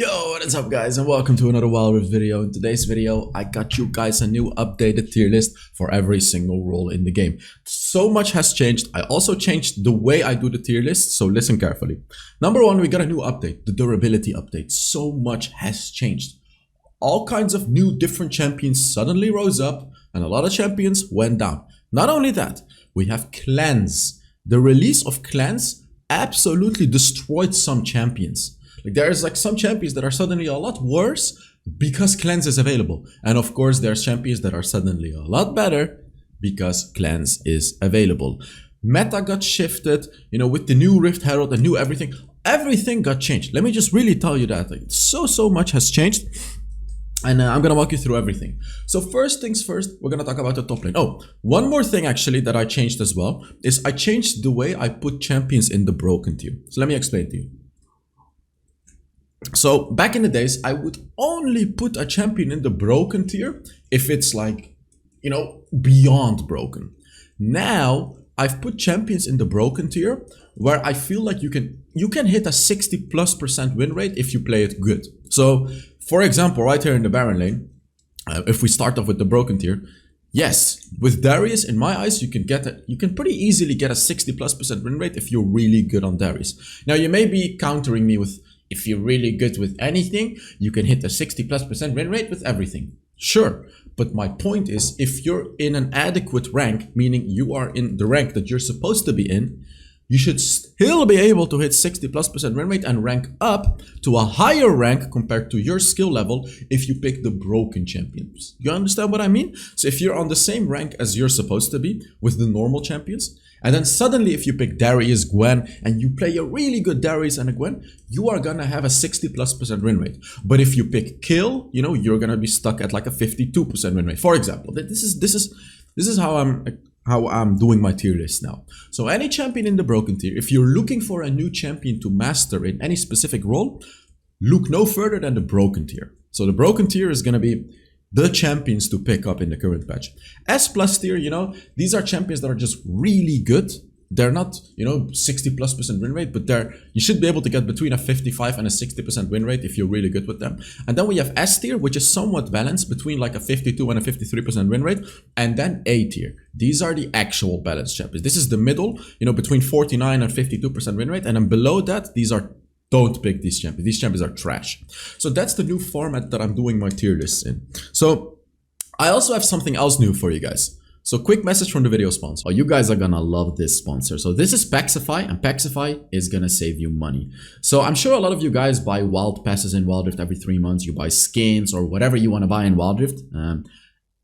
Yo, what is up guys, and welcome to another Wild Rift video. In today's video, I got you guys a new updated tier list for every single role in the game. So much has changed. I also changed the way I do the tier list, so listen carefully. Number one, we got a new update, the durability update. So much has changed. All kinds of new different champions suddenly rose up, and a lot of champions went down. Not only that, we have clans. The release of clans absolutely destroyed some champions. Like there's like some champions that are suddenly a lot worse because cleanse is available. And of course there's champions that are suddenly a lot better because cleanse is available. Meta got shifted, with the new Rift Herald, the new everything. Everything got changed. Let me just really tell you that. Like so much has changed. And I'm gonna walk you through everything. So first things first, we're gonna talk about the top lane. Oh, one more thing actually that I changed as well is I changed the way I put champions in the broken tier. So let me explain to you. So back in the days, I would only put a champion in the broken tier if it's like, beyond broken. Now I've put champions in the broken tier where I feel like you can hit a 60+% win rate if you play it good. So for example, right here in the Baron lane, if we start off with the broken tier, yes, with Darius, in my eyes, you can pretty easily get a 60+% win rate if you're really good on Darius. Now you may be countering me with, if you're really good with anything, you can hit a 60+% win rate with everything. Sure, but my point is, if you're in an adequate rank, meaning you are in the rank that you're supposed to be in, you should still be able to hit 60+% win rate and rank up to a higher rank compared to your skill level if you pick the broken champions. You understand what I mean? So if you're on the same rank as you're supposed to be with the normal champions, and then suddenly if you pick Darius, Gwen, and you play a really good Darius and a Gwen, you are gonna have a 60+% win rate. But if you pick Kill, you're gonna be stuck at like a 52% win rate. For example, this is how I'm doing my tier list now. So any champion in the broken tier, if you're looking for a new champion to master in any specific role, look no further than the broken tier. So the broken tier is gonna be the champions to pick up in the current patch. S+ tier, these are champions that are just really good. They're not, 60+% win rate, but you should be able to get between a 55 and a 60% win rate if you're really good with them. And then we have S tier, which is somewhat balanced between like a 52 and a 53% win rate. And then A tier. These are the actual balanced champions. This is the middle, between 49 and 52% win rate. And then below that, don't pick these champions. These champions are trash. So that's the new format that I'm doing my tier lists in. So I also have something else new for you guys. So quick message from the video sponsor. Oh, you guys are gonna love this sponsor. So this is Paxify, and Paxify is gonna save you money. So I'm sure a lot of you guys buy wild passes in Wild Rift every 3 months. You buy skins or whatever you want to buy in Wild Rift.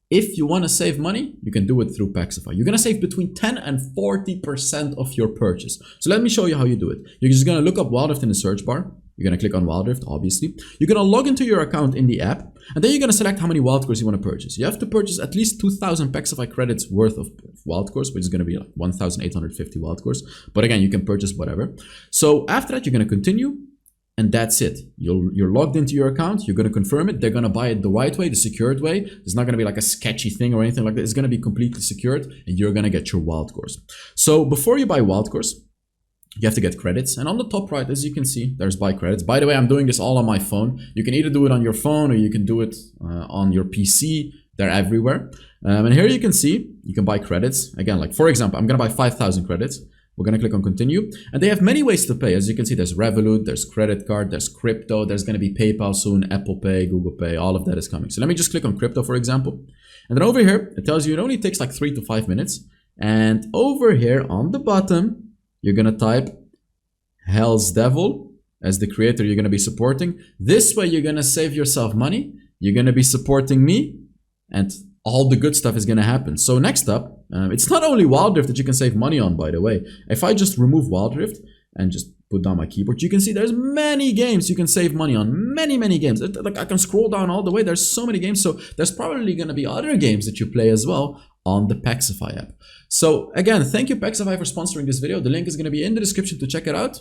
If you want to save money, you can do it through Paxify. You're going to save between 10 and 40% of your purchase. So let me show you how you do it. You're just going to look up Wild Rift in the search bar. You're going to click on Wild Rift, obviously. You're going to log into your account in the app, and then you're going to select how many wild cores you want to purchase. You have to purchase at least 2,000 Paxify credits worth of wild cores, which is going to be like 1,850 wild cores. But again, you can purchase whatever. So after that, you're going to continue. And that's it. You're logged into your account. You're going to confirm it. They're going to buy it the right way, the secured way. It's not going to be like a sketchy thing or anything like that. It's going to be completely secured, and you're going to get your wild cores. So before you buy wild cores, you have to get credits. And on the top right, as you can see, there's buy credits. By the way, I'm doing this all on my phone. You can either do it on your phone or you can do it on your PC. They're everywhere. And here you can see, you can buy credits. Again, like for example, I'm going to buy 5,000 credits. We're going to click on continue, and they have many ways to pay. As you can see, there's Revolut, there's credit card, there's crypto, there's going to be PayPal soon, Apple Pay, Google Pay, all of that is coming. So let me just click on crypto, for example. And then over here, it tells you it only takes like 3 to 5 minutes. And over here on the bottom, you're going to type HellsDevil as the creator you're going to be supporting. This way, you're going to save yourself money. You're going to be supporting me, and all the good stuff is going to happen. So next up, it's not only Wild Rift that you can save money on, by the way. If I just remove Wild Rift and just put down my keyboard, you can see there's many games you can save money on. Many games. Like I can scroll down all the way. There's so many games. So there's probably going to be other games that you play as well on the Paxify app. So again, thank you Paxify for sponsoring this video. The link is going to be in the description to check it out.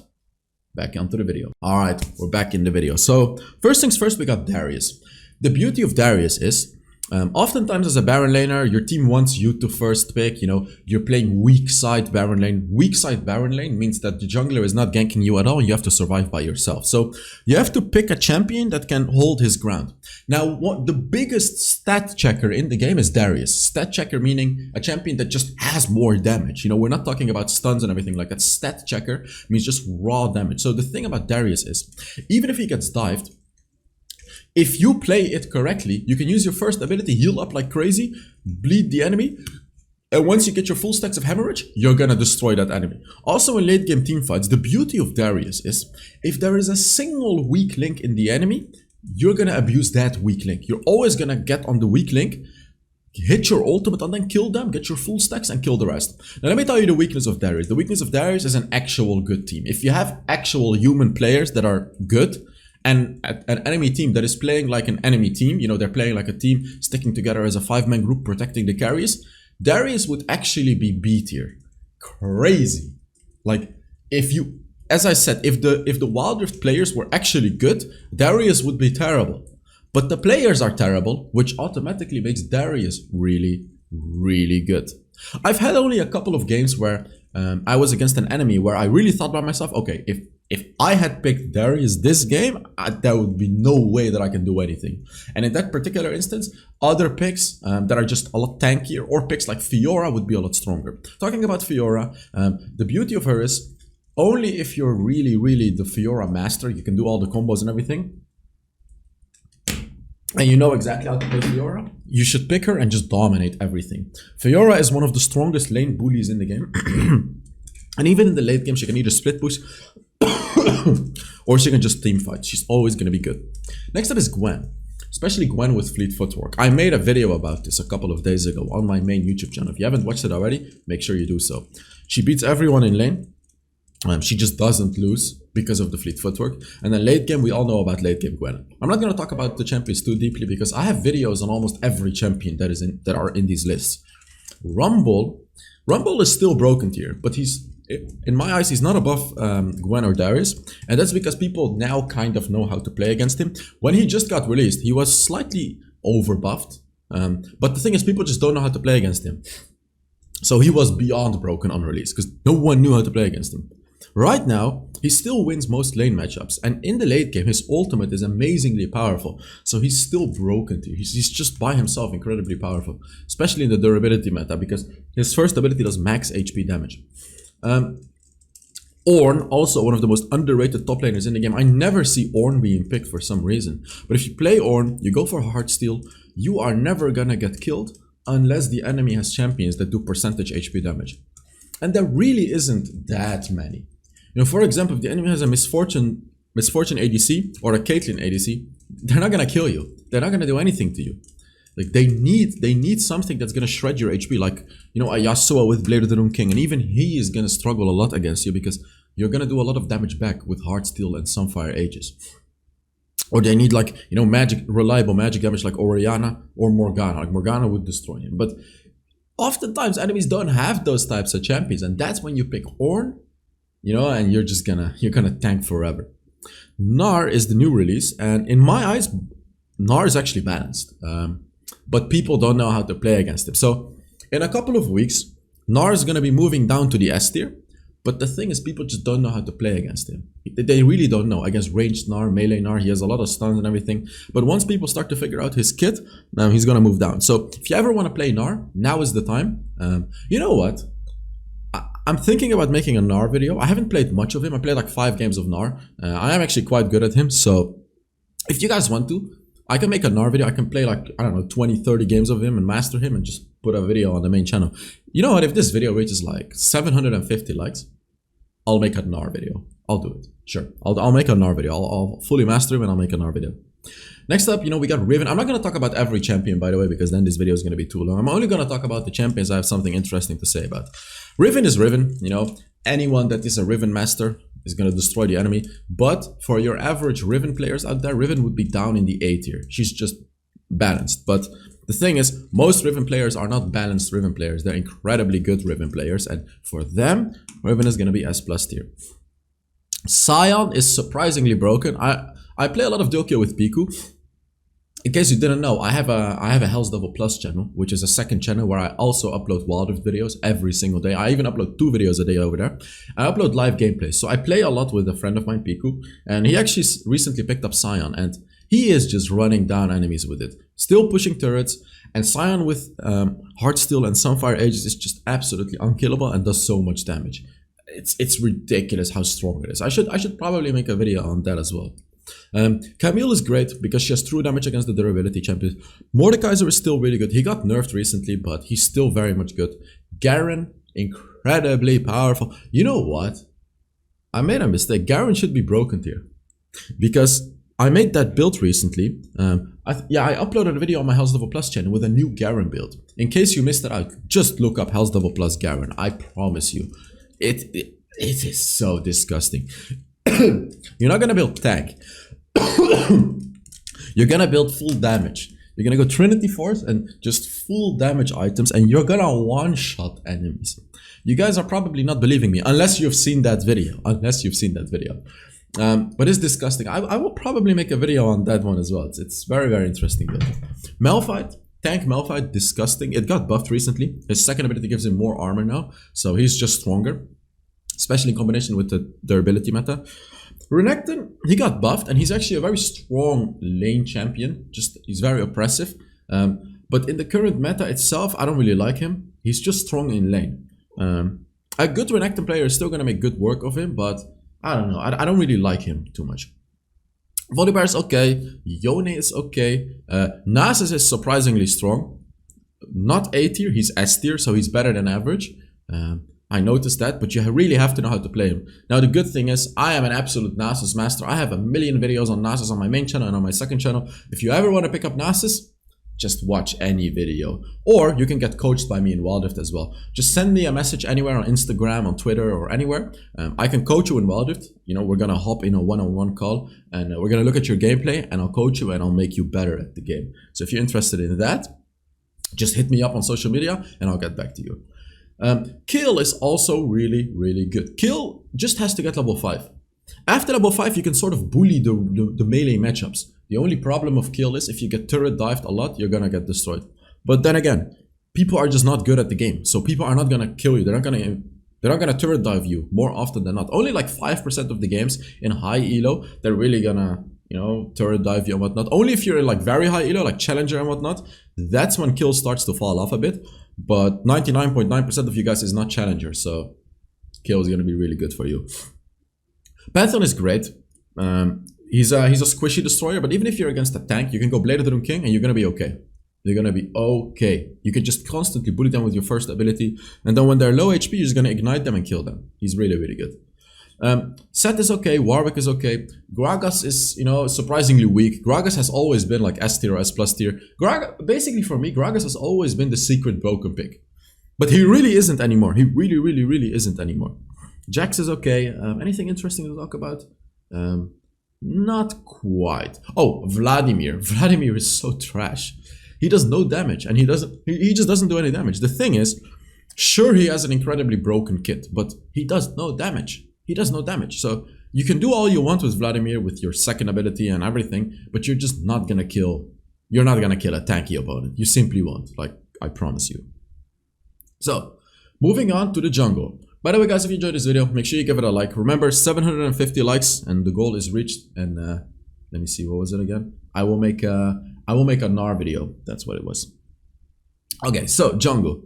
Back onto the video. All right, we're back in the video. So first things first, we got Darius. The beauty of Darius is Oftentimes as a Baron laner, your team wants you to first pick, you know, you're playing weak side Baron lane. Weak side Baron lane means that the jungler is not ganking you at all, you have to survive by yourself. So you have to pick a champion that can hold his ground. Now, what the biggest stat checker in the game is Darius. Stat checker meaning a champion that just has more damage. You know, we're not talking about stuns and everything like that. Stat checker means just raw damage. So the thing about Darius is, even if he gets dived, if you play it correctly, you can use your first ability, heal up like crazy, bleed the enemy, and once you get your full stacks of hemorrhage, you're gonna destroy that enemy. Also in late game teamfights, the beauty of Darius is, if there is a single weak link in the enemy, you're gonna abuse that weak link. You're always gonna get on the weak link, hit your ultimate and then kill them, get your full stacks and kill the rest. Now let me tell you the weakness of Darius. The weakness of Darius is an actual good team. If you have actual human players that are good, and an enemy team that is playing like an enemy team, you know, they're playing like a team, sticking together as a 5-man group, protecting the carries, Darius would actually be B tier. Crazy. Like, if you, as I said, if the Wild Rift players were actually good, Darius would be terrible. But the players are terrible, which automatically makes Darius really, really good. I've had only a couple of games where I was against an enemy where I really thought by myself, okay, if I had picked Darius this game, there would be no way that I can do anything. And in that particular instance, other picks that are just a lot tankier, or picks like Fiora would be a lot stronger. Talking about Fiora, the beauty of her is, only if you're really, really the Fiora master, you can do all the combos and everything, and you know exactly how to play Fiora, you should pick her and just dominate everything. Fiora is one of the strongest lane bullies in the game. And even in the late game, she can either split push or she can just team fight. She's always going to be good. Next up is Gwen. Especially Gwen with fleet footwork. I made a video about this a couple of days ago on my main YouTube channel. If you haven't watched it already, make sure you do so. She beats everyone in lane. She just doesn't lose because of the fleet footwork. And then late game, we all know about late game Gwen. I'm not going to talk about the champions too deeply because I have videos on almost every champion that are in these lists. Rumble is still broken tier, but he's, in my eyes, he's not above Gwen or Darius, and that's because people now kind of know how to play against him. When he just got released, he was slightly overbuffed, but the thing is, people just don't know how to play against him. So he was beyond broken on release because no one knew how to play against him. Right now, he still wins most lane matchups, and in the late game, his ultimate is amazingly powerful. So he's still broken tier. He's just by himself incredibly powerful, especially in the durability meta, because his first ability does max HP damage. Ornn, also one of the most underrated top laners in the game. I never see Ornn being picked for some reason. But if you play Ornn, you go for Heartsteel, you are never gonna get killed unless the enemy has champions that do percentage HP damage. And there really isn't that many. You know, for example, if the enemy has a Misfortune ADC or a Caitlyn ADC, they're not gonna kill you. They're not gonna do anything to you. Like, they need something that's gonna shred your HP, like, you know, a Yasuo with Blade of the Rune King, and even he is gonna struggle a lot against you because you're gonna do a lot of damage back with Heartsteel and Sunfire Aegis. Or they need, like, you know, reliable magic damage like Orianna or Morgana. Like, Morgana would destroy him. But oftentimes enemies don't have those types of champions, and that's when you pick Ornn, you know, and you're gonna tank forever. Gnar is the new release, and in my eyes, Gnar is actually balanced. But people don't know how to play against him. So in a couple of weeks, Gnar is going to be moving down to the S tier. But the thing is, people just don't know how to play against him. They really don't know. Against ranged Gnar, melee Gnar, he has a lot of stuns and everything. But once people start to figure out his kit, now he's going to move down. So if you ever want to play Gnar, now is the time. You know what? I'm thinking about making a Gnar video. I haven't played much of him. I played like 5 games of Gnar. I am actually quite good at him. So if you guys want to, I can make a Gnar video. I can play like, I don't know, 20, 30 games of him and master him and just put a video on the main channel. You know what? If this video reaches like 750 likes, I'll make a Gnar video. I'll do it. Sure. I'll make a Gnar video. I'll fully master him and I'll make a Gnar video. Next up, you know, we got Riven. I'm not going to talk about every champion, by the way, because then this video is going to be too long. I'm only going to talk about the champions I have something interesting to say about. Riven is Riven, you know. Anyone that is a Riven master is going to destroy the enemy. But for your average Riven players out there, Riven would be down in the A tier. She's just balanced. But the thing is, most Riven players are not balanced Riven players. They're incredibly good Riven players. And for them, Riven is going to be S+ tier. Sion is surprisingly broken. I play a lot of Dokyo with Piku. In case you didn't know, I have a HellsDevil Plus channel, which is a second channel where I also upload Wild Rift videos every single day. I even upload 2 videos a day over there. I upload live gameplay. So I play a lot with a friend of mine, Piku, and he actually recently picked up Scion, and he is just running down enemies with it. Still pushing turrets, and Scion with Heartsteel and Sunfire Aegis is just absolutely unkillable and does so much damage. It's ridiculous how strong it is. I should probably make a video on that as well. Camille is great because she has true damage against the durability champions. Mordekaiser is still really good. He got nerfed recently, but he's still very much good. Garen, incredibly powerful. You know what? I made a mistake. Garen should be broken tier because I made that build recently. I uploaded a video on my HellsDevil Plus channel with a new Garen build. In case you missed it out, just look up HellsDevil Plus Garen. I promise you, it is so disgusting. You're not gonna build tank. You're gonna build full damage. You're gonna go Trinity Force and just full damage items, and you're gonna one-shot enemies. You guys are probably not believing me unless you've seen that video. But it's disgusting. I will probably make a video on that one as well. It's very, very interesting. Malphite, tank Malphite, disgusting. It got buffed recently. His second ability gives him more armor now, so he's just stronger, especially in combination with the durability meta. Renekton, he got buffed, and he's actually a very strong lane champion. He's very oppressive. But in the current meta itself, I don't really like him. He's just strong in lane. A good Renekton player is still going to make good work of him, but I don't know. I don't really like him too much. Volibear is okay. Yone is okay. Nasus is surprisingly strong. Not A tier, he's S tier, so he's better than average. I noticed that, but you really have to know how to play him. Now, the good thing is, I am an absolute Nasus master. I have a million videos on Nasus on my main channel and on my second channel. If you ever want to pick up Nasus, just watch any video. Or you can get coached by me in Wild Rift as well. Just send me a message anywhere on Instagram, on Twitter, or anywhere. I can coach you in Wild Rift. You know, we're going to hop in a one-on-one call, and we're going to look at your gameplay, and I'll coach you, and I'll make you better at the game. So if you're interested in that, just hit me up on social media, and I'll get back to you. Kill is also really, really good. Kill just has to get level 5. After level 5, you can sort of bully the melee matchups. The only problem of Kill is if you get turret dived a lot, you're gonna get destroyed. But then again, people are just not good at the game. So people are not gonna kill you. They're not gonna turret dive you more often than not. Only like 5% of the games in high elo, they're really gonna, you know, turret dive you and whatnot. Only if you're in like very high elo, like Challenger and whatnot, that's when Kill starts to fall off a bit. But 99.9% of you guys is not Challenger, so Kill is going to be really good for you. Pantheon is great. He's a squishy destroyer, but even if you're against a tank, you can go Blade of the Doom King and you're going to be okay. You're going to be okay. You can just constantly bully them with your first ability, and then when they're low HP, you're just going to ignite them and kill them. He's really, really good. Sett is okay, Warwick is okay. Gragas is, you know, surprisingly weak. Gragas has always been like S tier or S plus tier. Basically for me, Gragas has always been the secret broken pick. But he really isn't anymore. He really, really, really isn't anymore. Jax is okay. Anything interesting to talk about? Not quite. Oh, Vladimir. Vladimir is so trash. He does no damage, and he just doesn't do any damage. The thing is, sure, he has an incredibly broken kit, but he does no damage. He does no damage. So you can do all you want with Vladimir with your second ability and everything, but you're just not gonna kill. You're not gonna kill a tanky opponent. You simply won't. Like, I promise you. So, moving on to the jungle. By the way, guys, if you enjoyed this video, make sure you give it a like. Remember, 750 likes and the goal is reached. And let me see, what was it again? I will make a Gnar video. That's what it was. Okay, so jungle.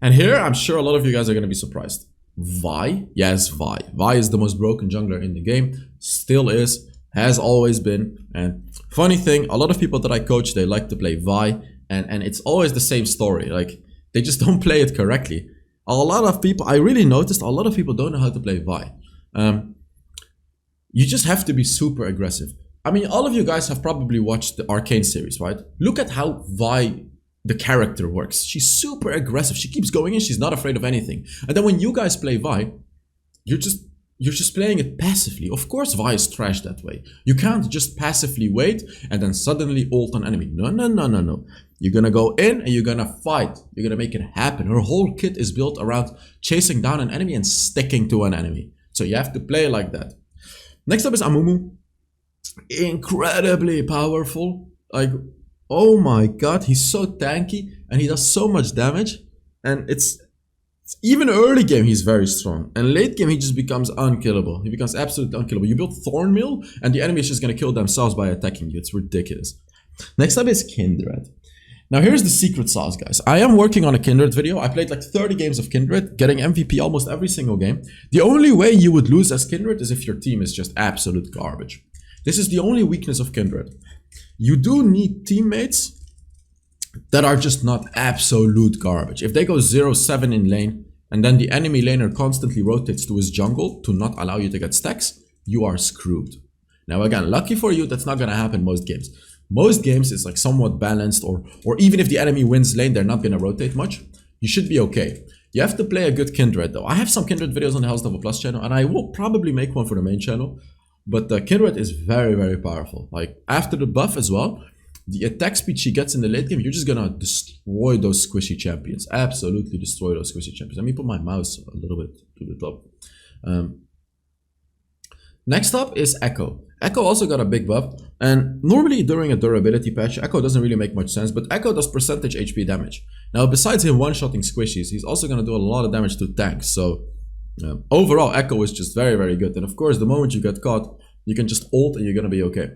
And here, I'm sure a lot of you guys are gonna be surprised. Vi, yes, Vi. Vi is the most broken jungler in the game, still is, has always been. And funny thing, a lot of people that I coach, they like to play Vi, and it's always the same story. Like, they just don't play it correctly. A lot of people, I really noticed, a lot of people don't know how to play Vi. You just have to be super aggressive. I mean, all of you guys have probably watched the Arcane series, right? Look at how Vi, the character, works. She's super aggressive. She keeps going in. She's not afraid of anything. And then when you guys play Vi, you're just playing it passively. Of course, Vi is trash that way. You can't just passively wait and then suddenly ult an enemy. No, no, no, no, no. You're gonna go in and you're gonna fight. You're gonna make it happen. Her whole kit is built around chasing down an enemy and sticking to an enemy. So you have to play like that. Next up is Amumu. Incredibly powerful. Like, Oh my god, he's so tanky and he does so much damage. And it's even early game he's very strong. And late game he just becomes unkillable. He becomes absolutely unkillable. You build Thornmill and the enemy is just gonna kill themselves by attacking you. It's ridiculous. Next up is Kindred. Now here's the secret sauce, guys. I am working on a Kindred video. I played like 30 games of Kindred, getting MVP almost every single game. The only way you would lose as Kindred is if your team is just absolute garbage. This is the only weakness of Kindred. You do need teammates that are just not absolute garbage. If they go 0-7 in lane, and then the enemy laner constantly rotates to his jungle to not allow you to get stacks, you are screwed. Now again, lucky for you, that's not gonna happen most games. Most games it's like somewhat balanced, or even if the enemy wins lane, they're not gonna rotate much. You should be okay. You have to play a good Kindred though. I have some Kindred videos on the HellsDevil Plus channel, and I will probably make one for the main channel. But Kindred is very, very powerful. Like after the buff as well, the attack speed she gets in the late game, you're just gonna destroy those squishy champions. Absolutely destroy those squishy champions. Let me put my mouse a little bit to the top. Next up is Echo. Echo also got a big buff, and normally during a durability patch, Echo doesn't really make much sense, but Echo does percentage HP damage. Now, besides him one-shotting squishies, he's also gonna do a lot of damage to tanks, so overall, Echo is just very, very good. And of course, the moment you get caught, you can just ult and you're gonna be okay.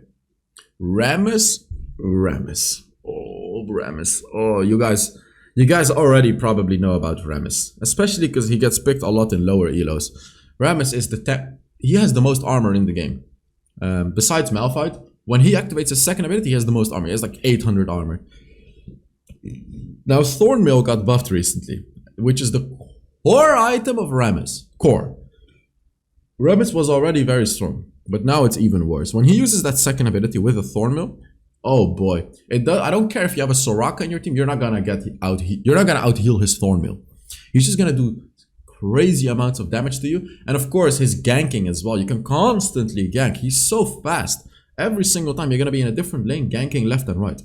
Rammus. Oh, Rammus. Oh, you guys already probably know about Rammus, especially because he gets picked a lot in lower elos. Rammus is he has the most armor in the game. Besides Malphite, when he activates his second ability, he has the most armor. He has like 800 armor. Now, Thornmill got buffed recently, which is the core item of Rammus. Core. Rammus was already very strong, but now it's even worse. When he uses that second ability with a Thornmill, oh boy, I don't care if you have a Soraka in your team, you're not gonna out heal his Thornmill. He's just gonna do crazy amounts of damage to you, and of course his ganking as well. You can constantly gank. He's so fast. Every single time you're gonna be in a different lane ganking left and right.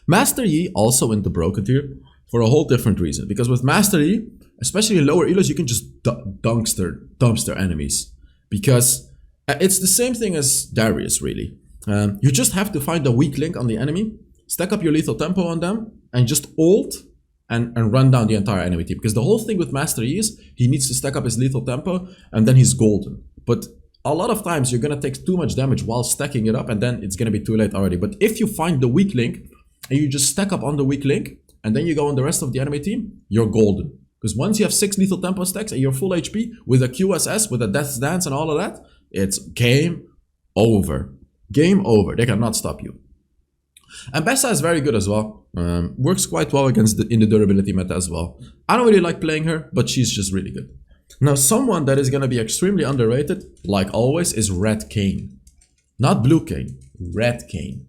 Master Yi also in the broken tier for a whole different reason, because with Master Yi, especially in lower elos, you can just dumpster enemies, because it's the same thing as Darius really. You just have to find a weak link on the enemy, stack up your lethal tempo on them, and just ult and run down the entire enemy team. Because the whole thing with Master Yi is he needs to stack up his lethal tempo and then he's golden. But a lot of times you're going to take too much damage while stacking it up, and then it's going to be too late already. But if you find the weak link and you just stack up on the weak link and then you go on the rest of the enemy team, you're golden. Because once you have 6 lethal tempo stacks and you're full HP with a QSS, with a Death's Dance and all of that, it's game over. Game over. They cannot stop you. And Bessa is very good as well. Works quite well against in the durability meta as well. I don't really like playing her, but she's just really good. Now, someone that is going to be extremely underrated, like always, is Red Kayn. Not Blue Kayn, Red Kayn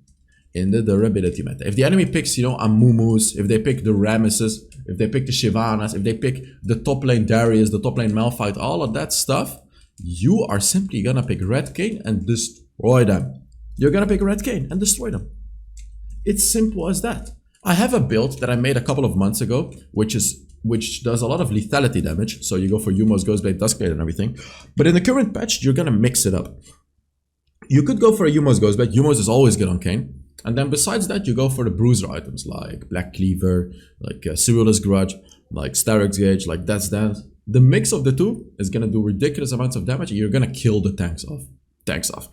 in the durability meta. If the enemy picks, a Mumus, if they pick the Ramesses, if they pick the Shyvanas, if they pick the top lane Darius, the top lane Malphite, all of that stuff, you are simply going to pick Red Kayn and destroy them. You're going to pick Red Kayn and destroy them. It's simple as that. I have a build that I made a couple of months ago, which does a lot of lethality damage. So you go for Yumos, Ghostblade, Duskblade and everything. But in the current patch, you're going to mix it up. You could go for a Yumos, Ghostblade. Yumos is always good on Kayn. And then besides that, you go for the bruiser items like Black Cleaver, like Cyril's Grudge, like Starrick's Gauge, like Death's Dance. The mix of the two is going to do ridiculous amounts of damage and you're going to kill the tanks off.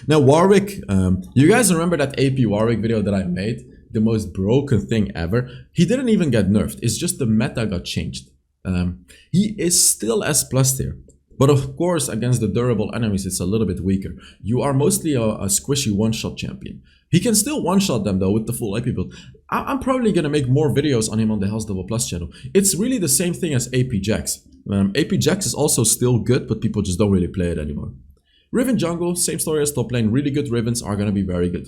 Now Warwick, you guys remember that AP Warwick video that I made? The most broken thing ever. He didn't even get nerfed. It's just the meta got changed. He is still S+ tier. But of course, against the durable enemies, it's a little bit weaker. You are mostly a squishy one-shot champion. He can still one-shot them though with the full AP build. I'm probably going to make more videos on him on the HellsDevil Plus channel. It's really the same thing as AP Jax. AP Jax is also still good, but people just don't really play it anymore. Riven jungle, same story as top lane. Really good Rivens are going to be very good.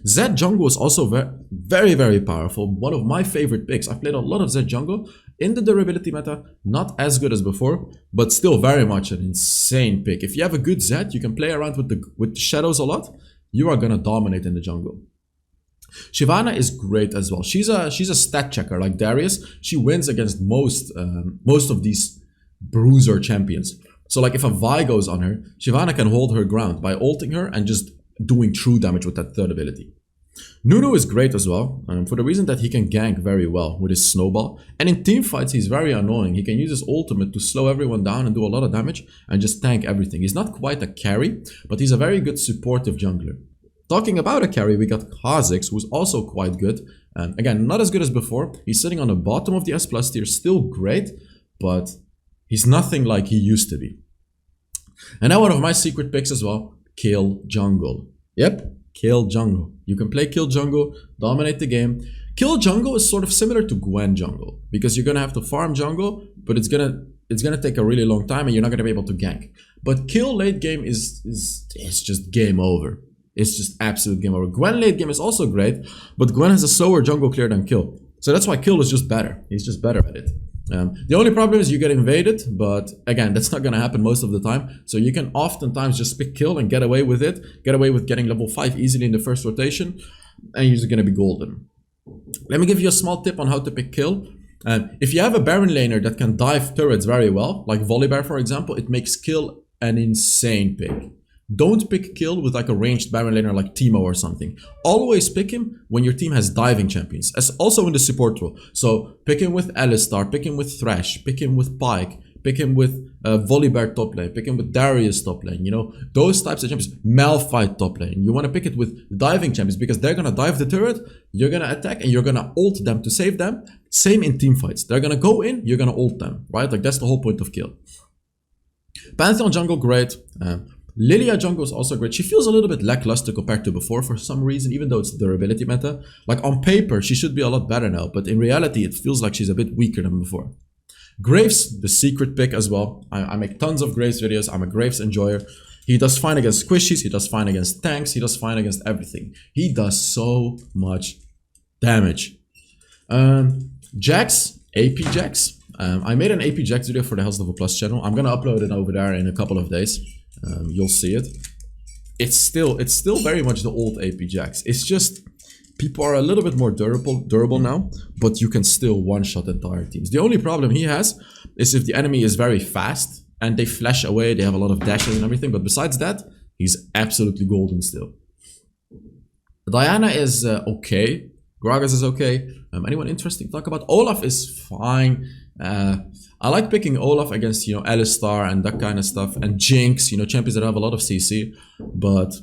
Zed jungle is also very, very powerful. One of my favorite picks. I've played a lot of Zed jungle in the durability meta. Not as good as before, but still very much an insane pick. If you have a good Zed, you can play around with the shadows a lot. You are going to dominate in the jungle. Shyvana is great as well. She's a stat checker like Darius. She wins against most of these bruiser champions. So like if a Vi goes on her, Shyvana can hold her ground by ulting her and just doing true damage with that third ability. Nunu is great as well, for the reason that he can gank very well with his snowball. And in team fights, he's very annoying. He can use his ultimate to slow everyone down and do a lot of damage and just tank everything. He's not quite a carry, but he's a very good supportive jungler. Talking about a carry, we got Kha'Zix, who's also quite good. Again, not as good as before. He's sitting on the bottom of the S+ tier, still great, but he's nothing like he used to be. And now one of my secret picks as well, Kill Jungle. Yep, Kill Jungle. You can play Kill Jungle, dominate the game. Kill Jungle is sort of similar to Gwen Jungle, because you're gonna have to farm jungle, but it's gonna take a really long time and you're not gonna be able to gank. But Kill late game is just game over. It's just absolute game over. Gwen late game is also great, but Gwen has a slower jungle clear than Kill. So that's why Kill is just better. He's just better at it. The only problem is you get invaded, but again, that's not gonna happen most of the time. So you can oftentimes just pick Kill and get away with it. Get away with getting level 5 easily in the first rotation, and you're just gonna be golden. Let me give you a small tip on how to pick Kill. If you have a Baron laner that can dive turrets very well, like Volibear for example, it makes Kill an insane pick. Don't pick Kill with like a ranged Baron laner like Teemo or something. Always pick him when your team has diving champions, as also in the support role. So pick him with Alistar, pick him with Thresh, pick him with Pyke, pick him with Volibear top lane, pick him with Darius top lane, you know, those types of champions. Malphite top lane. You want to pick it with diving champions because they're going to dive the turret, you're going to attack and you're going to ult them to save them. Same in team fights. They're going to go in, you're going to ult them, right? Like that's the whole point of Kill. Pantheon jungle, great. Lilia jungle is also great. She feels a little bit lackluster compared to before for some reason, even though it's the durability meta. Like on paper, she should be a lot better now, but in reality, it feels like she's a bit weaker than before. Graves, the secret pick as well. I make tons of Graves videos. I'm a Graves enjoyer. He does fine against squishies. He does fine against tanks. He does fine against everything. He does so much damage. Jax, AP Jax. I made an AP Jax video for the HellsDevil Plus channel. I'm gonna upload it over there in a couple of days. You'll see it. It's still very much the old AP Jax. It's just people are a little bit more durable now, but you can still one-shot entire teams. The only problem he has is if the enemy is very fast and they flash away, they have a lot of dashes and everything, but besides that, he's absolutely golden still. Diana is okay. Gragas is okay. Anyone interesting to talk about? Olaf is fine. I like picking Olaf against, you know, Alistar and that kind of stuff, and Jinx, you know, champions that have a lot of CC, but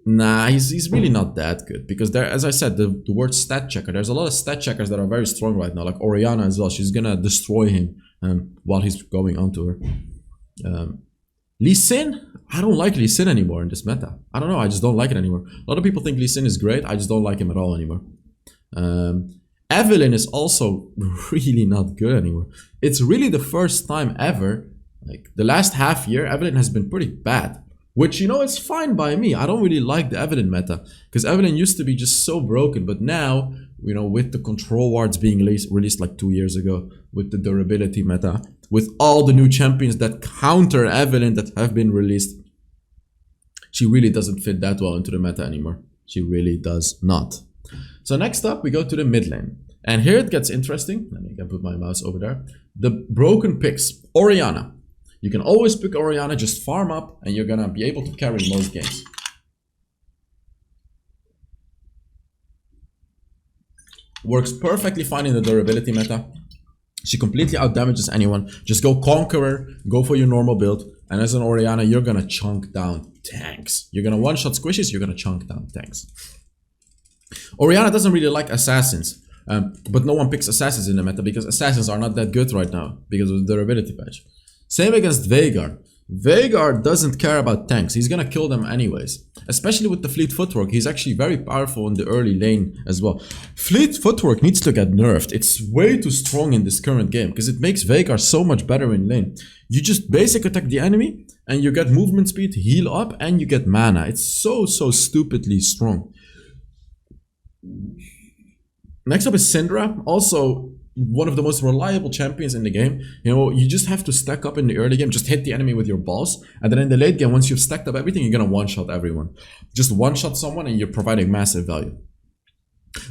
nah, he's really not that good, because there, as I said, the word stat checker, there's a lot of stat checkers that are very strong right now, like Orianna as well. She's gonna destroy him while he's going onto her. Lee Sin, I don't like Lee Sin anymore in this meta. I don't know, I just don't like it anymore. A lot of people think Lee Sin is great, I just don't like him at all anymore. Evelynn is also really not good anymore. It's really the first time ever, like the last half year, Evelynn has been pretty bad. Which, you know, is fine by me. I don't really like the Evelynn meta, because Evelynn used to be just so broken, but now, you know, with the control wards being released like 2 years ago, with the durability meta, with all the new champions that counter Evelynn that have been released, she really doesn't fit that well into the meta anymore. She really does not. So next up, we go to the mid lane. And here it gets interesting. Let me put my mouse over there. The broken picks. Orianna. You can always pick Orianna, just farm up, and you're gonna be able to carry most games. Works perfectly fine in the durability meta. She completely outdamages anyone. Just go Conqueror, go for your normal build, and as an Orianna, you're gonna chunk down tanks. You're gonna one-shot squishes, you're gonna chunk down tanks. Orianna doesn't really like assassins. But no one picks assassins in the meta because assassins are not that good right now because of the durability patch. Same against Veigar. Veigar doesn't care about tanks. He's gonna kill them anyways. Especially with the fleet footwork. He's actually very powerful in the early lane as well. Fleet footwork needs to get nerfed. It's way too strong in this current game because it makes Veigar so much better in lane. You just basic attack the enemy and you get movement speed, heal up, and you get mana. It's so stupidly strong. Next up is Syndra, also one of the most reliable champions in the game. You know, you just have to stack up in the early game, just hit the enemy with your balls, and then in the late game, once you've stacked up everything, you're gonna one-shot everyone. Just one-shot someone and you're providing massive value.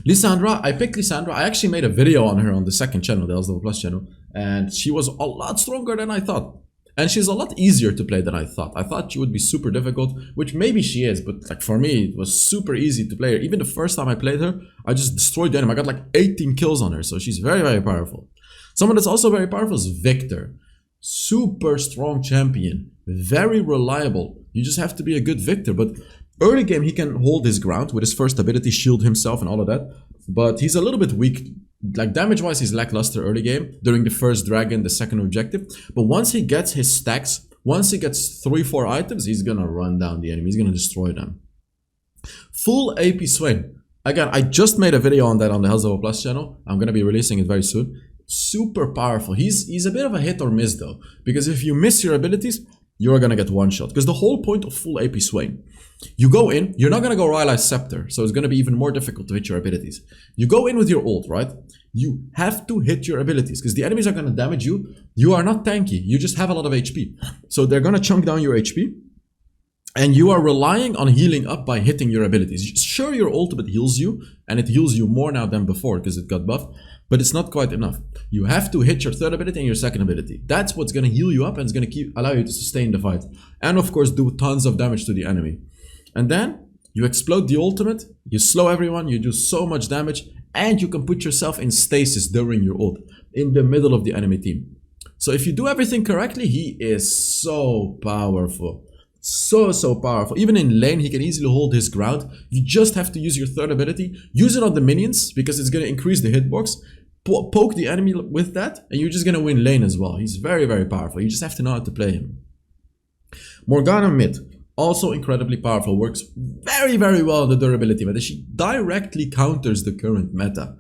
Lissandra, I picked Lissandra. I actually made a video on her on the second channel, the HellsDevil Plus channel, and she was a lot stronger than I thought. And she's a lot easier to play than I thought. I thought she would be super difficult, which maybe she is, but like for me, it was super easy to play her. Even the first time I played her, I just destroyed the enemy. I got like 18 kills on her, so she's very, very powerful. Someone that's also very powerful is Victor. Super strong champion, very reliable. You just have to be a good Victor, but early game he can hold his ground with his first ability, shield himself and all of that, but he's a little bit weak. Like damage-wise, he's lackluster early game during the first dragon, the second objective. But once he gets his stacks, once he gets 3-4 items, he's gonna run down the enemy. He's gonna destroy them. Full AP Swain. Again, I just made a video on that on the HellsDevil Plus channel. I'm gonna be releasing it very soon. Super powerful. He's a bit of a hit or miss though, because if you miss your abilities, you're gonna get one shot. Because the whole point of full AP Swain, you go in, you're not gonna go Rylai's Scepter, so it's gonna be even more difficult to hit your abilities. You go in with your ult, right? You have to hit your abilities, because the enemies are gonna damage you. You are not tanky, you just have a lot of HP. So they're gonna chunk down your HP, and you are relying on healing up by hitting your abilities. Sure, your ultimate heals you, and it heals you more now than before, because it got buffed, but it's not quite enough. You have to hit your third ability and your second ability. That's what's gonna heal you up, and it's gonna allow you to sustain the fight. And of course, do tons of damage to the enemy. And then you explode the ultimate, you slow everyone, you do so much damage, and you can put yourself in stasis during your ult, in the middle of the enemy team. So if you do everything correctly, he is so powerful. So powerful. Even in lane, he can easily hold his ground. You just have to use your third ability. Use it on the minions, because it's going to increase the hitbox. Poke the enemy with that, and you're just going to win lane as well. He's very, very powerful. You just have to know how to play him. Morgana mid. Also incredibly powerful, works very, very well in the durability meta. She directly counters the current meta.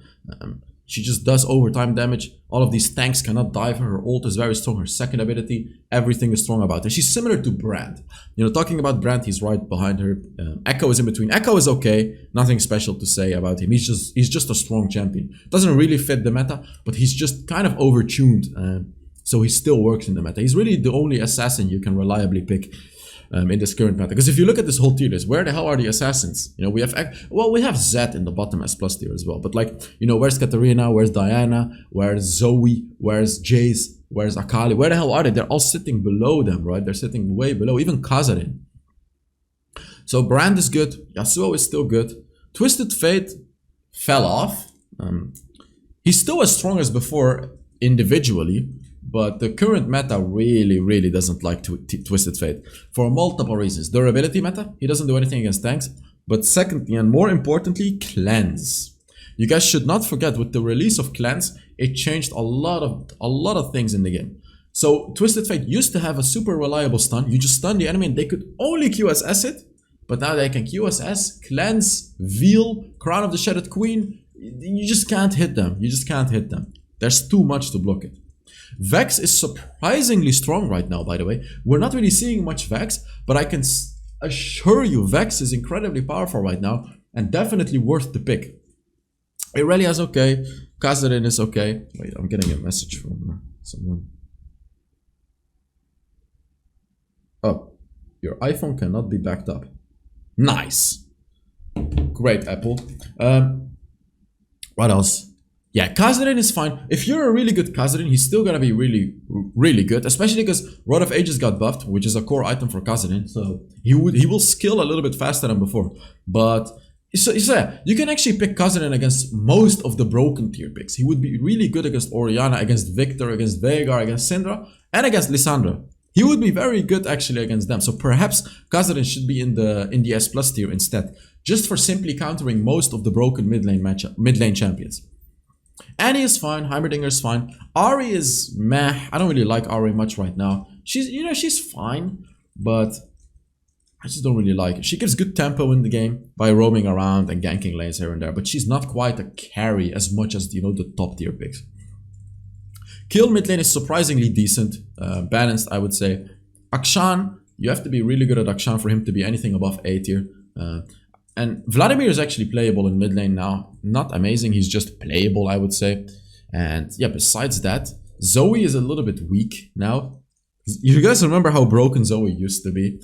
She just does overtime damage. All of these tanks cannot dive her. Her ult is very strong. Her second ability, everything is strong about her. She's similar to Brand. You know, talking about Brand, he's right behind her. Echo is in between. Echo is okay. Nothing special to say about him. He's just a strong champion. Doesn't really fit the meta, but he's just kind of overtuned. So he still works in the meta. He's really the only assassin you can reliably pick in this current meta. Because if you look at this whole tier list, where the hell are the assassins? You know, we have Zed in the bottom as plus tier as well. But like, you know, where's Katarina? Where's Diana? Where's Zoe? Where's Jace? Where's Akali? Where the hell are they? They're all sitting below them, right? They're sitting way below. Even Kazarin. So Brand is good. Yasuo is still good. Twisted Fate fell off. He's still as strong as before individually, but the current meta really doesn't like Twisted Fate for multiple reasons. Durability meta, he doesn't do anything against tanks. But secondly, and more importantly, cleanse. You guys should not forget, with the release of cleanse, it changed a lot of things in the game. So Twisted Fate used to have a super reliable stun. You just stun the enemy and they could only QSS it. But now they can QSS, cleanse, veil, crown of the shattered queen. You just can't hit them. You just can't hit them. There's too much to block it. Vex is surprisingly strong right now, by the way. We're not really seeing much Vex, but I can assure you Vex is incredibly powerful right now and definitely worth the pick. Irelia is okay. Kazarin is okay. Wait, I'm getting a message from someone. Oh, your iPhone cannot be backed up. Nice. Great, Apple. What else? Yeah, Kazarin is fine. If you're a really good Kazarin, he's still gonna be really good, especially because Rod of Ages got buffed, which is a core item for Kazarin, so he will skill a little bit faster than before. But so yeah, you can actually pick Kazarin against most of the broken tier picks. He would be really good against Orianna, against Victor, against Veigar, against Syndra, and against Lissandra. He would be very good actually against them. So perhaps Kazarin should be in the S plus tier instead, just for simply countering most of the broken mid lane champions. Annie is fine, Heimerdinger is fine. Ahri is meh. I don't really like Ahri much right now. She's fine, but I just don't really like it. She gives good tempo in the game by roaming around and ganking lanes here and there, but she's not quite a carry as much as, you know, the top tier picks. Kill mid lane is surprisingly decent, balanced, I would say. Akshan, you have to be really good at Akshan for him to be anything above A tier. And Vladimir is actually playable in mid lane now. Not amazing, he's just playable, I would say. And yeah, besides that, Zoe is a little bit weak now. You guys remember how broken Zoe used to be?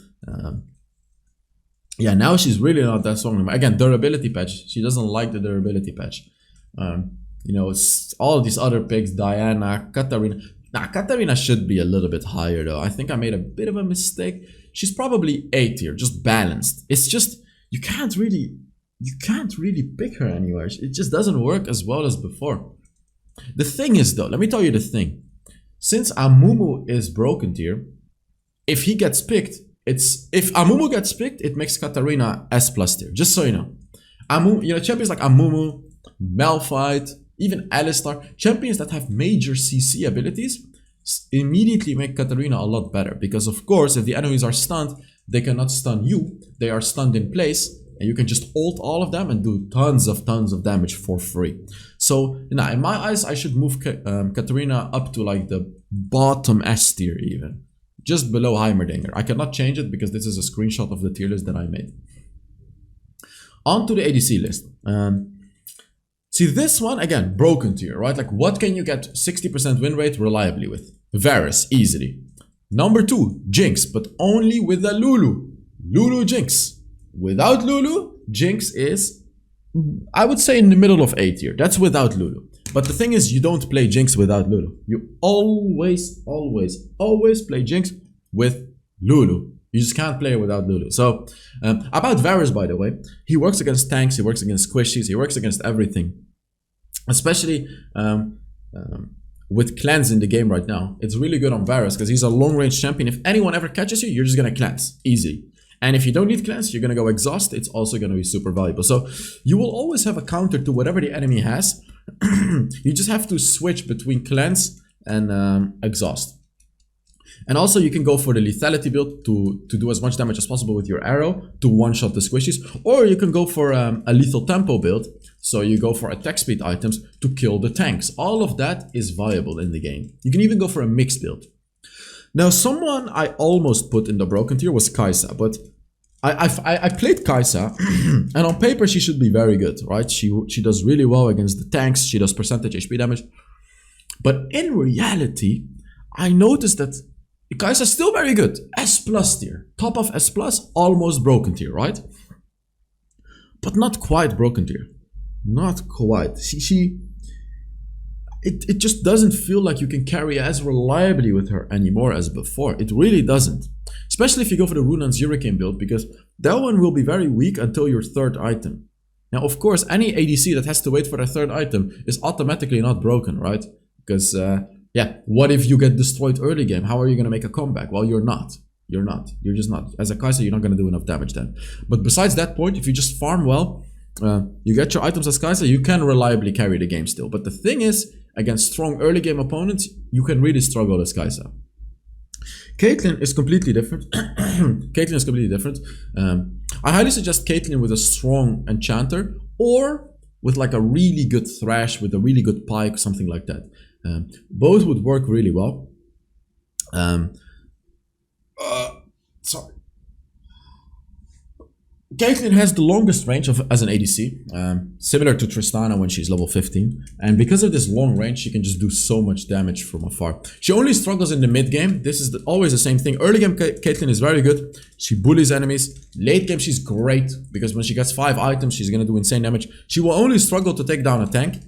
Yeah, now she's really not that strong anymore. Again, durability patch. She doesn't like the durability patch. You know, it's all these other picks, Diana, Katarina. Nah, Katarina should be a little bit higher though. I think I made a bit of a mistake. She's probably A tier, just balanced. It's just you can't really pick her anywhere. It just doesn't work as well as before. The thing is though, let me tell you the thing. Since Amumu is broken tier, if he gets picked, if Amumu gets picked, it makes Katarina S plus tier. Just so you know. Champions like Amumu, Malphite, even Alistar, champions that have major CC abilities immediately make Katarina a lot better. Because of course, if the enemies are stunned, they cannot stun you. They are stunned in place, and you can just ult all of them and do tons of damage for free. So, in my eyes, I should move Katarina up to like the bottom S tier even. Just below Heimerdinger. I cannot change it because this is a screenshot of the tier list that I made. On to the ADC list. See this one, again, broken tier, right? Like what can you get 60% win rate reliably with? Varus, easily. Number 2, Jinx, but only with a Lulu. Lulu Jinx. Without Lulu, Jinx is, I would say, in the middle of A tier. That's without Lulu. But the thing is, you don't play Jinx without Lulu. You always play Jinx with Lulu. You just can't play it without Lulu. So, about Varus, by the way, he works against tanks, he works against squishies, he works against everything. Especially with cleanse in the game right now. It's really good on Varus because he's a long-range champion. If anyone ever catches you, you're just going to cleanse. Easy. And if you don't need cleanse, you're going to go exhaust. It's also going to be super valuable. So, you will always have a counter to whatever the enemy has. You just have to switch between cleanse and exhaust. And also you can go for the lethality build to do as much damage as possible with your arrow to one-shot the squishies. Or you can go for a lethal tempo build. So you go for attack speed items to kill the tanks. All of that is viable in the game. You can even go for a mixed build. Now someone I almost put in the broken tier was Kai'Sa. But I played Kai'Sa and on paper she should be very good, right? She does really well against the tanks. She does percentage HP damage. But in reality, I noticed that Kai'Sa is still very good. S plus tier. Top of S plus, almost broken tier, right? But not quite broken tier. Not quite. It just doesn't feel like you can carry as reliably with her anymore as before. It really doesn't. Especially if you go for the Runan's Hurricane build, because that one will be very weak until your third item. Now, of course, any ADC that has to wait for their third item is automatically not broken, right? Because, yeah, what if you get destroyed early game? How are you going to make a comeback? Well, you're not. You're not. You're just not. As a Kai'Sa, you're not going to do enough damage then. But besides that point, if you just farm well, you get your items as Kai'Sa, you can reliably carry the game still. But the thing is, against strong early game opponents, you can really struggle as Kai'Sa. Caitlyn is completely different. Caitlyn is completely different. I highly suggest Caitlyn with a strong enchanter or with like a really good thrash with a really good pike, something like that. Both would work really well. Sorry. Caitlyn has the longest range as an ADC, similar to Tristana when she's level 15. And because of this long range, she can just do so much damage from afar. She only struggles in the mid game. This is always the same thing. Early game, Caitlyn is very good. She bullies enemies. Late game, she's great because when she gets 5 items, she's going to do insane damage. She will only struggle to take down a tank.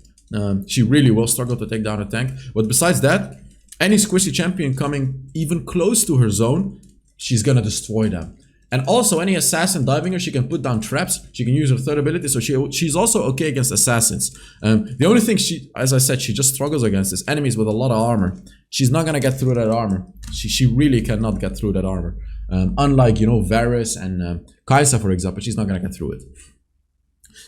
She really will struggle to take down a tank. But besides that, any squishy champion coming even close to her zone, she's going to destroy them. And also, any assassin diving her, she can put down traps. She can use her third ability, so she's also okay against assassins. The only thing as I said, she just struggles against is enemies with a lot of armor. She's not gonna get through that armor. She really cannot get through that armor. Unlike, you know, Varus and Kai'Sa, for example, she's not gonna get through it.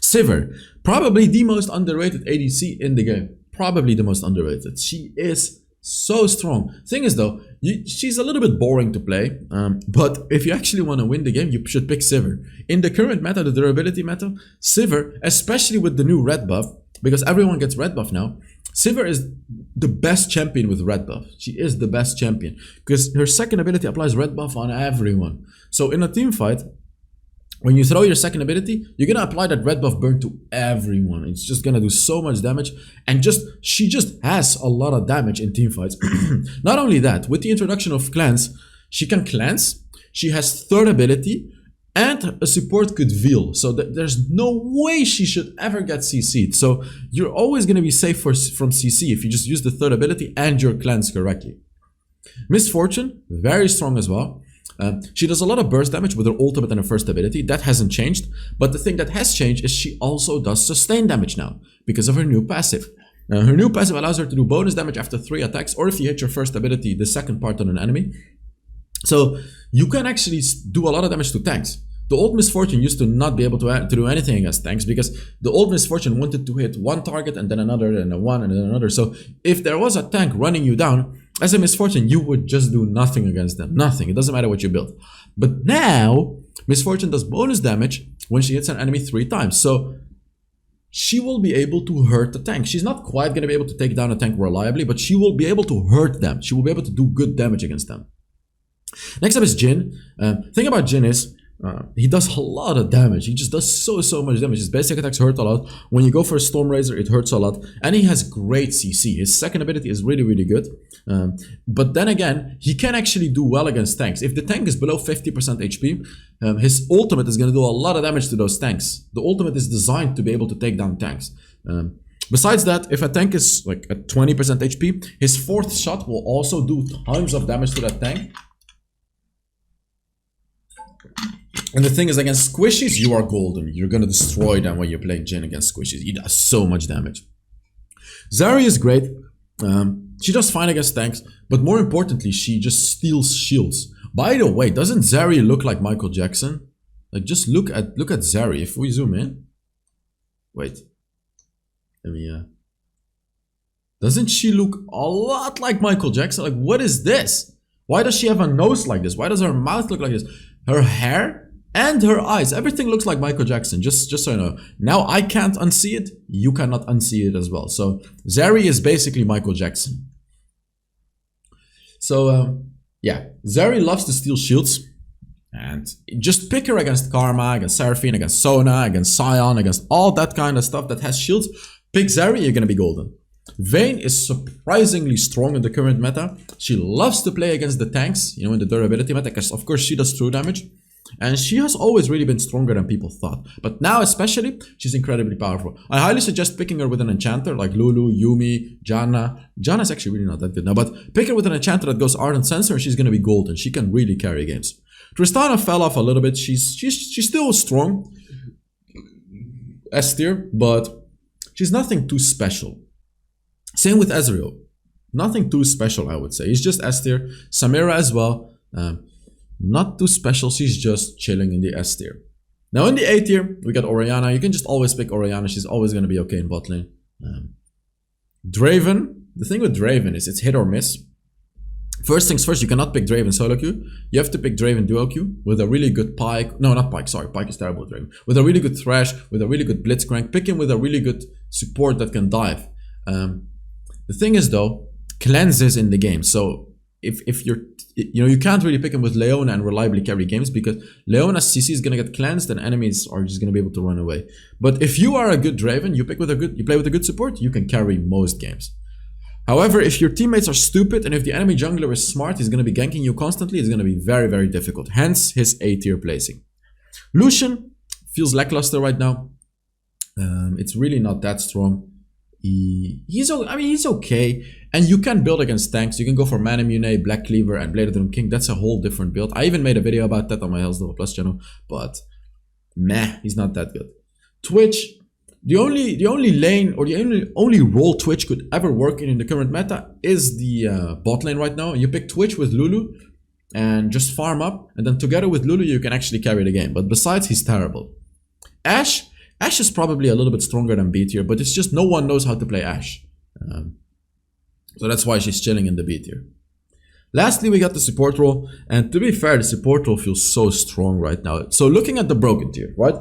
Sivir, probably the most underrated ADC in the game. Probably the most underrated. She is so strong. Thing is though, she's a little bit boring to play, but if you actually want to win the game, you should pick Sivir. In the current meta, the durability meta, Sivir, especially with the new red buff, because everyone gets red buff now, Sivir is the best champion with red buff. She is the best champion because her second ability applies red buff on everyone. So in a team fight, when you throw your second ability, you're gonna apply that red buff burn to everyone. It's just gonna do so much damage, and she just has a lot of damage in team fights. Not only that, with the introduction of cleanse, she can cleanse. She has third ability. And a support could veil, so there's no way she should ever get CC'd. So you're always going to be safe from CC if you just use the third ability and your cleanse correctly. Misfortune, very strong as well. She does a lot of burst damage with her ultimate and her first ability. That hasn't changed. But the thing that has changed is she also does sustain damage now because of her new passive. Her new passive allows her to do bonus damage after 3 attacks, or if you hit your first ability, the second part on an enemy. So you can actually do a lot of damage to tanks. The old Misfortune used to not be able to do anything against tanks because the old Misfortune wanted to hit one target and then another and then one and then another. So if there was a tank running you down, as a Misfortune, you would just do nothing against them. Nothing. It doesn't matter what you build. But now, Misfortune does bonus damage when she hits an enemy 3 times. So she will be able to hurt the tank. She's not quite going to be able to take down a tank reliably, but she will be able to hurt them. She will be able to do good damage against them. Next up is Jhin. Thing about Jhin is he does a lot of damage. He just does so much damage. His basic attacks hurt a lot. When you go for a Storm Razor, it hurts a lot. And he has great CC. His second ability is really good. But then again, he can actually do well against tanks. If the tank is below 50% HP, his ultimate is going to do a lot of damage to those tanks. The ultimate is designed to be able to take down tanks. Besides that, if a tank is like at 20% HP, his 4th shot will also do tons of damage to that tank. And the thing is, against squishies, you are golden. You're gonna destroy them when you're playing Jhin against squishies. He does so much damage. Zari is great. She does fine against tanks, but more importantly, she just steals shields. By the way, doesn't Zari look like Michael Jackson? Like, just look at Zari. If we zoom in, wait, let me. Doesn't she look a lot like Michael Jackson? Like, what is this? Why does she have a nose like this? Why does her mouth look like this? Her hair and her eyes, everything looks like Michael Jackson, just so you know. Now I can't unsee it, you cannot unsee it as well. So Zari is basically Michael Jackson. So yeah, Zari loves to steal shields. And just pick her against Karma, against Seraphine, against Sona, against Sion, against all that kind of stuff that has shields. Pick Zari, you're gonna be golden. Vayne is surprisingly strong in the current meta. She loves to play against the tanks, you know, in the durability meta, because of course she does true damage. And she has always really been stronger than people thought. But now especially, she's incredibly powerful. I highly suggest picking her with an enchanter like Lulu, Yuumi, Janna. Janna's actually really not that good now, but pick her with an enchanter that goes Ardent Sensor and she's going to be golden. She can really carry games. Tristana fell off a little bit. She's still strong, S tier, but she's nothing too special. Same with Ezreal. Nothing too special, I would say. He's just S tier. Samira as well. Not too special. She's just chilling in the S tier. Now in the A tier, we got Orianna. You can just always pick Orianna. She's always going to be okay in bot lane. Draven. The thing with Draven is it's hit or miss. First things first, you cannot pick Draven solo queue. You have to pick Draven duo queue with a really good Pyke. No, not Pyke. Sorry, Pyke is terrible with Draven. With a really good Thresh, with a really good Blitzcrank. Pick him with a really good support that can dive. The thing is though, cleanses in the game. So if you're, you know, you can't really pick him with Leona and reliably carry games because Leona's CC is gonna get cleansed and enemies are just gonna be able to run away. But if you are a good Draven, you play with a good support, you can carry most games. However, if your teammates are stupid and if the enemy jungler is smart, he's gonna be ganking you constantly. It's gonna be very, very difficult. Hence his A tier placing. Lucian feels lackluster right now. It's really not that strong. He's okay, and you can build against tanks. You can go for Manamune, Black Cleaver, and Blade of the Doom King. That's a whole different build. I even made a video about that on my HellsDevil Plus channel, but meh, he's not that good. Twitch, the only lane or the only role Twitch could ever work in the current meta is the bot lane right now. You pick Twitch with Lulu and just farm up, and then together with Lulu you can actually carry the game. But besides, he's terrible. Ashe is probably a little bit stronger than B tier, but it's just no one knows how to play Ashe. So that's why she's chilling in the B tier. Lastly, we got the support role. And to be fair, the support role feels so strong right now. So looking at the broken tier, right?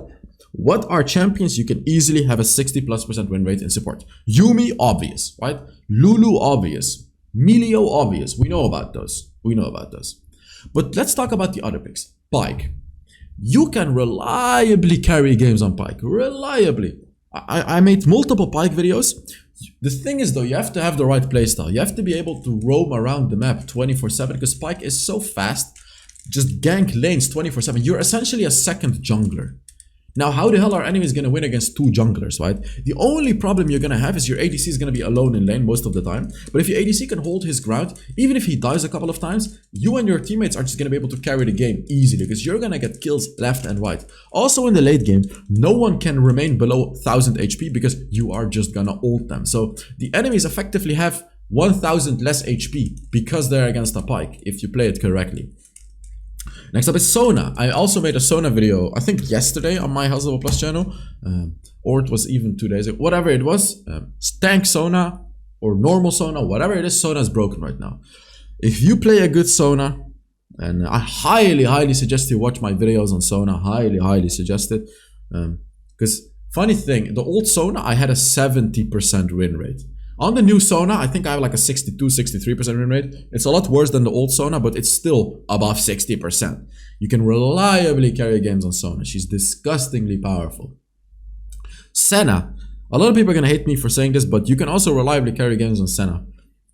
What are champions you can easily have a 60+% win rate in support? Yuumi, obvious, right? Lulu, obvious. Melio, obvious. We know about those. But let's talk about the other picks. Pyke. You can reliably carry games on Pyke. Reliably. I made multiple Pyke videos. The thing is though, you have to have the right playstyle. You have to be able to roam around the map 24/7 because Pyke is so fast just gank lanes 24/7. You're essentially a second jungler. Now, how the hell are enemies going to win against two junglers, right? The only problem you're going to have is your ADC is going to be alone in lane most of the time. But if your ADC can hold his ground, even if he dies a couple of times, you and your teammates are just going to be able to carry the game easily because you're going to get kills left and right. Also in the late game, no one can remain below 1000 HP because you are just going to ult them. So the enemies effectively have 1000 less HP because they're against a Pyke if you play it correctly. Next up is Sona. I also made a Sona video, I think yesterday on my HellsDevil Plus channel, or it was even 2 days ago, whatever it was. Tank Sona or normal Sona, whatever it is, Sona is broken right now. If you play a good Sona, and I highly suggest you watch my videos on Sona, highly suggest it. Because funny thing, the old Sona, I had a 70% win rate. On the new Sona, I think I have like a 62-63% win rate. It's a lot worse than the old Sona, but it's still above 60%. You can reliably carry games on Sona. She's disgustingly powerful. Senna. A lot of people are going to hate me for saying this, but you can also reliably carry games on Senna.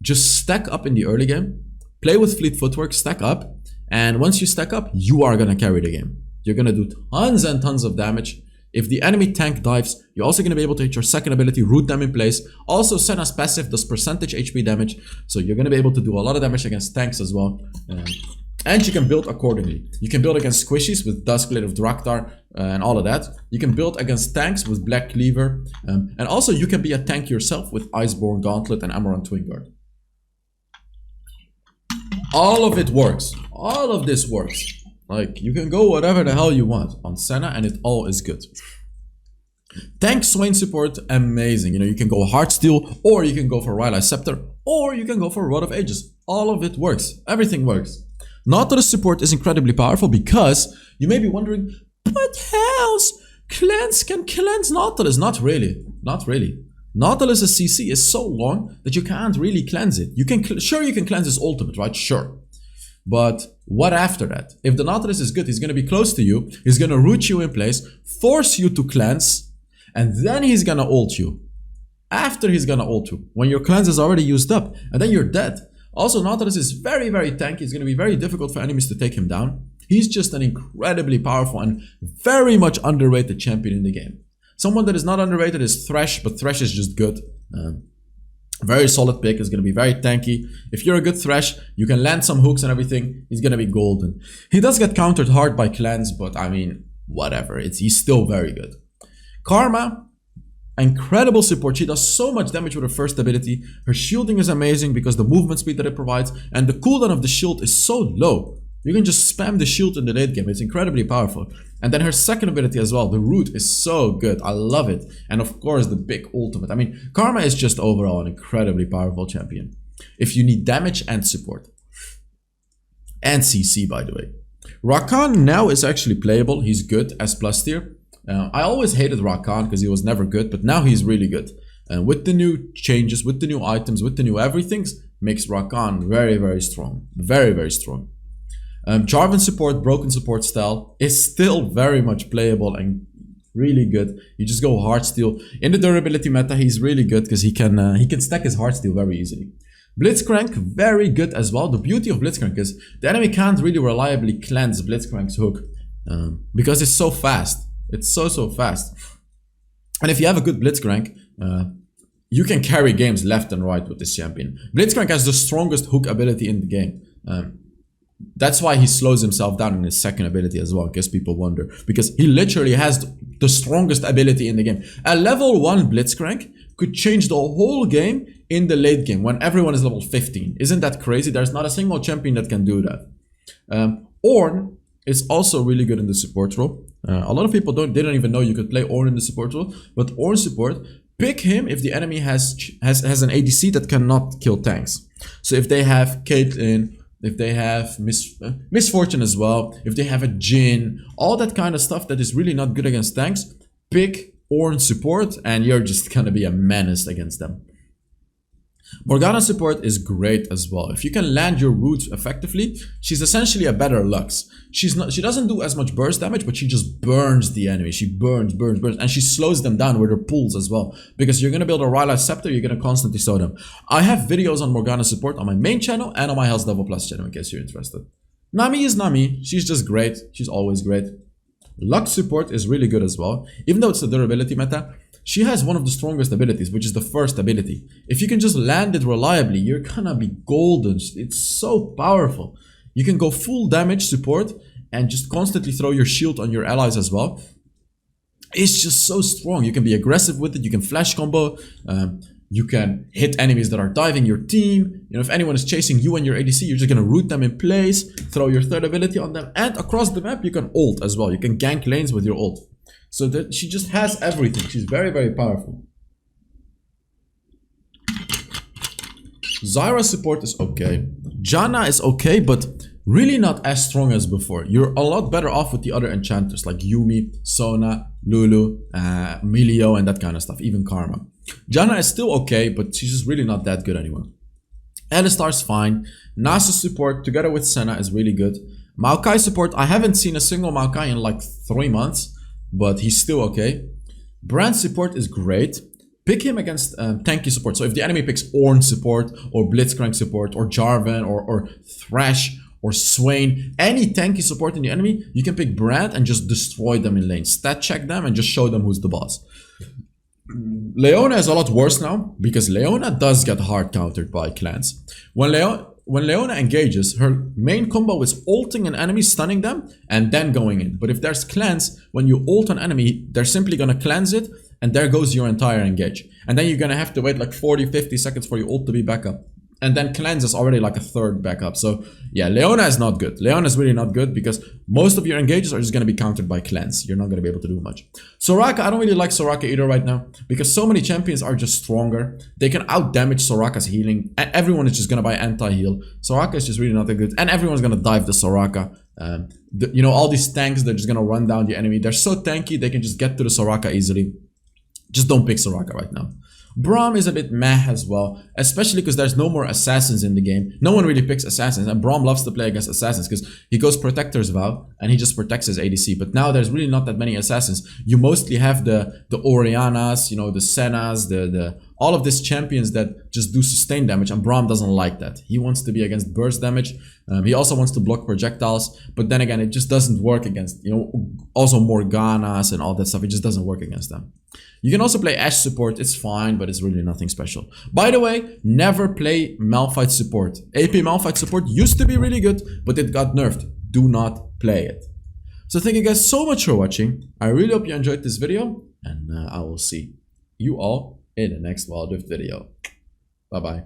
Just stack up in the early game. Play with fleet footwork, stack up. And once you stack up, you are going to carry the game. You're going to do tons and tons of damage. If the enemy tank dives, you're also going to be able to hit your second ability, root them in place. Also, Senna's passive does percentage HP damage, so you're going to be able to do a lot of damage against tanks as well. And you can build accordingly. You can build against squishies with Duskblade of Draktar and all of that. You can build against tanks with Black Cleaver. And also, you can be a tank yourself with Iceborne Gauntlet and Amaranth Twinguard. All of it works. All of this works. Like, you can go whatever the hell you want on Senna and it all is good. Tank Swain support, amazing. You know, you can go Heartsteel, or you can go for Rylai's Scepter, or you can go for Rod of Ages. All of it works. Everything works. Nautilus support is incredibly powerful because you may be wondering, but Hells cleanse can cleanse Nautilus. Not really. Not really. Nautilus's CC is so long that you can't really cleanse it. You can sure you can cleanse his ultimate, right? Sure. But what after that? If the Nautilus is good, he's going to be close to you. He's going to root you in place, force you to cleanse, and then he's going to ult you. After he's going to ult you, when your cleanse is already used up, and then you're dead. Also, Nautilus is very tanky. It's going to be very difficult for enemies to take him down. He's just an incredibly powerful and very much underrated champion in the game. Someone that is not underrated is Thresh, but Thresh is just good. Very solid pick, is going to be very tanky. If you're a good Thresh, you can land some hooks and everything, he's going to be golden. He does get countered hard by cleanse, but I mean, whatever, he's still very good. Karma, incredible support. She does so much damage with her first ability. Her shielding is amazing because the movement speed that it provides, and the cooldown of the shield is so low. You can just spam the shield in the late game. It's incredibly powerful. And then her second ability as well, the root, is so good. I love it. And of course, the big ultimate. I mean, Karma is just overall an incredibly powerful champion. If you need damage and support. And CC, by the way. Rakan now is actually playable. He's good as plus tier. I always hated Rakan because he was never good, but now he's really good. And with the new changes, with the new items, with the new everything, makes Rakan very strong. Very strong. Jarvan support, broken support style is still very much playable and really good. You just go Heartsteel. In the durability meta, he's really good because he can stack his Heartsteel very easily. Blitzcrank, very good as well. The beauty of Blitzcrank is the enemy can't really reliably cleanse Blitzcrank's hook because it's so fast. It's so fast. And if you have a good Blitzcrank, you can carry games left and right with this champion. Blitzcrank has the strongest hook ability in the game. That's why he slows himself down in his second ability as well, in case people wonder. Because he literally has the strongest ability in the game. A level 1 Blitzcrank could change the whole game in the late game when everyone is level 15. Isn't that crazy? There's not a single champion that can do that. Ornn is also really good in the support role. A lot of people didn't even know you could play Ornn in the support role. But Ornn support, pick him if the enemy has an ADC that cannot kill tanks. So if they have Caitlyn, if they have Misfortune as well, if they have a Jhin, all that kind of stuff that is really not good against tanks, pick Ornn support and you're just gonna be a menace against them. Morgana support is great as well. If you can land your roots effectively, she's essentially a better Lux. She doesn't do as much burst damage, but she just burns the enemy. She burns, and she slows them down with her pulls as well. Because you're gonna build a Rylai's Scepter, you're gonna constantly slow them. I have videos on Morgana support on my main channel and on my HellsDevil Plus channel in case you're interested. Nami is Nami. She's just great. She's always great. Lux support is really good as well. Even though it's a durability meta, she has one of the strongest abilities, which is the first ability. If you can just land it reliably, you're gonna be golden. It's so powerful. You can go full damage support and just constantly throw your shield on your allies as well. It's just so strong. You can be aggressive with it. You can flash combo. You can hit enemies that are diving your team. You know, if anyone is chasing you and your ADC, you're just gonna root them in place, throw your third ability on them, and across the map you can ult as well. You can gank lanes with your ult. So that she just has everything. She's very, very powerful. Zyra support is okay. Janna is okay, but really not as strong as before. You're a lot better off with the other enchanters like Yuumi, Sona, Lulu, Milio, and that kind of stuff. Even Karma. Janna is still okay, but she's just really not that good anymore. Alistar's fine. Nasus support together with Senna is really good. Maokai support, I haven't seen a single Maokai in like 3 months, but he's still okay. Brand support is great. Pick him against tanky support. So if the enemy picks Ornn support, or Blitzcrank support, or Jarvan, or Thresh, or Swain, any tanky support in the enemy, you can pick Brand and just destroy them in lane. Stat check them and just show them who's the boss. Leona is a lot worse now, because Leona does get hard countered by clans. When Leona engages, her main combo is ulting an enemy, stunning them, and then going in. But if there's clans, when you ult an enemy, they're simply gonna cleanse it, and there goes your entire engage. And then you're gonna have to wait like 40-50 seconds for your ult to be back up. And then cleanse is already like a third backup. So yeah, Leona is not good. Leona is really not good because most of your engages are just going to be countered by cleanse. You're not going to be able to do much. Soraka, I don't really like Soraka either right now because so many champions are just stronger. They can out damage Soraka's healing, and everyone is just going to buy anti-heal. Soraka is just really not that good, and everyone's going to dive the Soraka. You know, all these tanks, they're just going to run down the enemy. They're so tanky, they can just get to the Soraka easily. Just don't pick Soraka right now. Braum is a bit meh as well, especially because there's no more assassins in the game. No one really picks assassins, and Braum loves to play against assassins because he goes Protector's Vow and he just protects his ADC. But now there's really not that many assassins. You mostly have the Orianas, you know, the Sennas, all of these champions that just do sustain damage, and Braum doesn't like that. He wants to be against burst damage. He also wants to block projectiles, but then again, it just doesn't work against, you know, also Morganas and all that stuff. It just doesn't work against them. You can also play Ashe support. It's fine, but it's really nothing special. By the way, never play Malphite support. AP Malphite support used to be really good, but it got nerfed. Do not play it. So thank you guys so much for watching. I really hope you enjoyed this video, and I will see you all in the next HellsDevil video. Bye-bye.